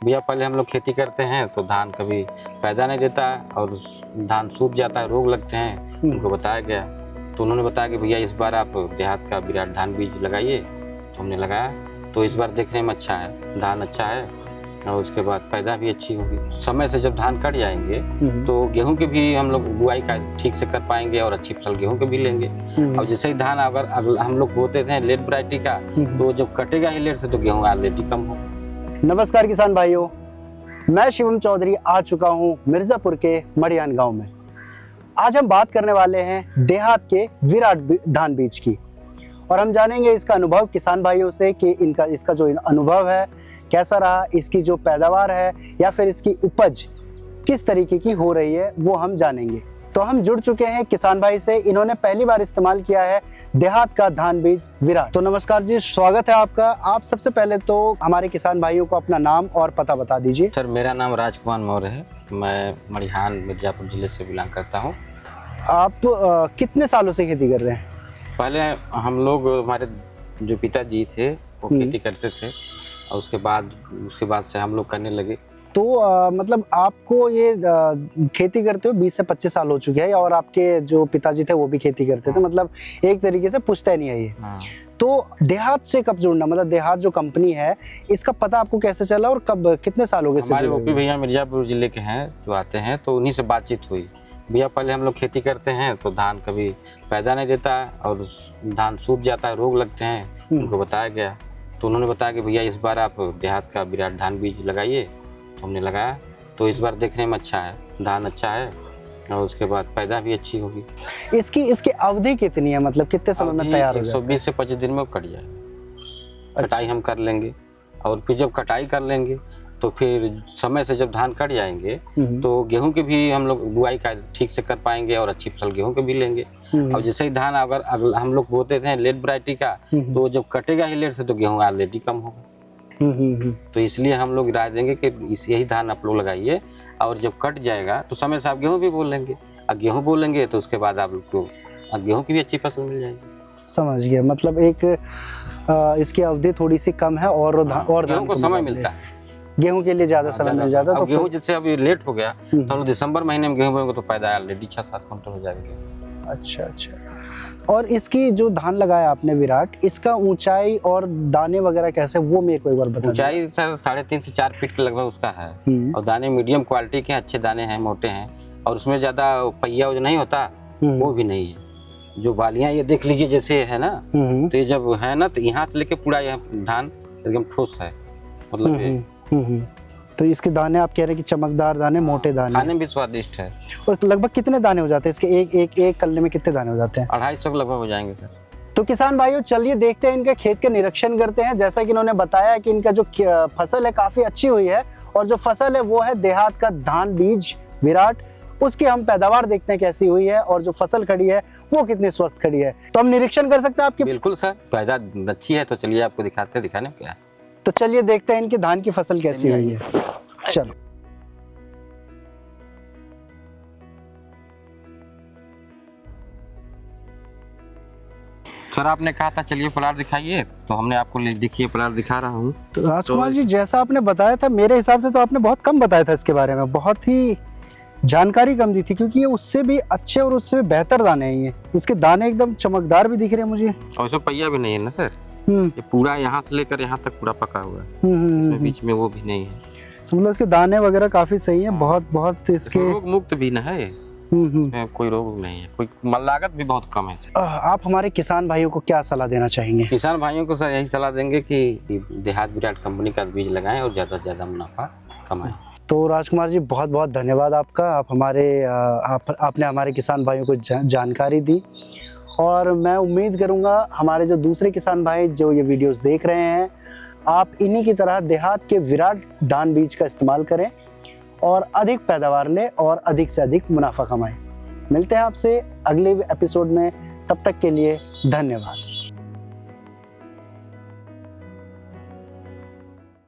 भैया पहले हम लोग खेती करते हैं तो धान कभी पैदा नहीं देता है और धान सूख जाता है, रोग लगते हैं। उनको बताया गया तो उन्होंने बताया कि भैया इस बार आप देहात का विराट धान बीज लगाइए। तो हमने लगाया तो इस बार देखने में अच्छा है, धान अच्छा है और उसके बाद पैदा भी अच्छी होगी। समय से जब धान कट जाएंगे तो गेहूं के भी हम लोग बुआई का ठीक से कर पाएंगे और अच्छी फसल गेहूं के भी लेंगे। और जैसे ही धान अगर हम लोग बोते थे लेट वैरायटी का तो जब कटेगा ही लेट से तो गेहूं ऑलरेडी कम हो। नमस्कार किसान भाइयों, मैं शिवम चौधरी आ चुका हूं मिर्जापुर के मड़ियान गांव में। आज हम बात करने वाले हैं देहात के विराट धान बीज की और हम जानेंगे इसका अनुभव किसान भाइयों से कि इसका जो अनुभव है कैसा रहा, इसकी जो पैदावार है या फिर इसकी उपज किस तरीके की हो रही है वो हम जानेंगे। तो हम जुड़ चुके हैं किसान भाई से, इन्होंने पहली बार इस्तेमाल किया है देहात का धान बीज विराट। तो नमस्कार जी, स्वागत है आपका। आप सबसे पहले तो हमारे किसान भाइयों को अपना नाम और पता बता दीजिए। सर मेरा नाम राजकुमार मौर्य है, मैं मड़ियान मिर्जापुर जिले से बिलोंग करता हूँ। आप कितने सालों से खेती कर रहे हैं? पहले हम लोग हमारे जो पिताजी थे वो खेती करते थे और उसके बाद से हम लोग करने लगे। तो मतलब आपको ये खेती करते हुए 20 से 25 साल हो चुके हैं और आपके जो पिताजी थे वो भी खेती करते थे, मतलब एक तरीके से पुश्तैनी है ये। तो देहात से कब जुड़ना, मतलब देहात जो कंपनी है इसका पता आपको कैसे चला और कब, कितने साल हो गए? हमारे ओपी भैया मिर्जापुर जिले के हैं जो आते हैं तो उन्हीं से बातचीत हुई। भैया पहले हम लोग खेती करते हैं तो धान कभी पैदा नहीं देता है और धान सूख जाता है, रोग लगते हैं। उनको बताया गया तो उन्होंने बताया कि भैया इस बार आप देहात का विराट धान बीज लगाइए। तो हमने लगाया तो इस बार देखने में अच्छा है, धान अच्छा है और उसके बाद पैदा भी अच्छी होगी। इसकी अवधि कितनी है, मतलब कितने समय में तैयार हो जाएगा? 120 से 25 दिन में कट जाए। कटाई हम कर लेंगे और फिर जब कटाई कर लेंगे तो फिर समय से जब धान कट जाएंगे तो गेहूं के भी हम लोग बुआई का ठीक से कर पाएंगे और अच्छी फसल गेहूं के भी लेंगे। और जैसे ही धान अगर हम लोग बोते थे लेट वैरायटी का तो जब कटेगा ही लेट से तो गेहूं ऑलरेडी कम होगा। तो इसलिए हम लोग राय देंगे कि यही धान आप लोग लगाइए और जब कट जाएगा तो समय से आप गेहूं भी बोल लेंगे और गेहूं बोलेंगे तो उसके बाद आप लोग को गेहूं की भी अच्छी फसल मिल जाएगी। समझ गया, मतलब एक इसकी अवधि थोड़ी सी कम है और गेहूं को समय मिलता है, गेहूं के लिए ज्यादा समय मिल जाता है। तो गेहूं जैसे अभी लेट हो गया तो हम दिसंबर महीने में गेहूं बोएंगे तो पैदा ऑलरेडी 6-7 क्विंटल हो जाएगा। अच्छा। और इसकी जो धान लगाया आपने विराट, इसका ऊंचाई और दाने वगैरह कैसे, वो मेरे को एक बार बता। ऊंचाई सर 3.5 से 4 फीट के लगभग उसका है और दाने मीडियम क्वालिटी के अच्छे दाने हैं, मोटे हैं और उसमें ज्यादा पहिया जो नहीं होता वो भी नहीं है। जो बालियां ये देख लीजिए जैसे है ना, तो ये जब है ना तो यहाँ से लेके पूरा यह धान एकदम ठोस है, मतलब तो इसके दाने आप कह रहे हैं कि चमकदार दाने, मोटे दाने, खाने में भी स्वादिष्ट है। और लगभग कितने दाने हो जाते हैं इसके? एक कल्ले में कितने दाने हो जाते हैं? 250 लगभग हो जाएंगे सर। तो किसान भाइयों चलिए देखते हैं, इनके खेत का निरीक्षण करते हैं। जैसा कि इन्होंने बताया कि इनका जो फसल है काफी अच्छी हुई है और जो फसल है वो है देहात का धान बीज विराट। उसकी हम पैदावार देखते हैं कैसी हुई है और जो फसल खड़ी है वो कितनी स्वस्थ खड़ी है। तो हम निरीक्षण कर सकते हैं आपकी? बिल्कुल सर, पैदा अच्छी है तो चलिए आपको दिखाने क्या है। तो चलिए देखते हैं इनकी धान की फसल कैसी हुई है। चलो सर, आपने कहा था चलिए प्लाट दिखाइए तो हमने आपको देखिए प्लाट दिखा रहा हूँ। तो राजकुमार जी जैसा आपने बताया था, मेरे हिसाब से तो आपने बहुत कम बताया था इसके बारे में, बहुत ही जानकारी कम दी थी, क्योंकि ये उससे भी अच्छे और उससे भी बेहतर दाने हैं। ये इसके दाने एकदम चमकदार भी दिख रहे हैं मुझे और इसमें पहिया भी नहीं है ना सर, ये पूरा यहाँ से लेकर यहाँ तक पूरा पका हुआ है, इसमें बीच में वो भी नहीं है। तो मतलब इसके दाने वगैरह काफी सही है, बहुत इसके रोग मुक्त भी न है, कोई रोग नहीं है, कोई लागत भी बहुत कम है। आप हमारे किसान भाइयों को क्या सलाह देना चाहेंगे? किसान भाइयों को सर यही सलाह देंगे कि देहात विराट कंपनी का बीज लगाएं और ज्यादा से ज्यादा मुनाफा कमाएं। तो राजकुमार जी बहुत बहुत धन्यवाद आपका, आपने हमारे किसान भाइयों को जानकारी दी और मैं उम्मीद करूंगा हमारे जो दूसरे किसान भाई जो ये वीडियोस देख रहे हैं, आप इन्हीं की तरह देहात के विराट धान बीज का इस्तेमाल करें और अधिक पैदावार लें और अधिक से अधिक मुनाफा कमाएं। मिलते हैं आपसे अगले एपिसोड में, तब तक के लिए धन्यवाद।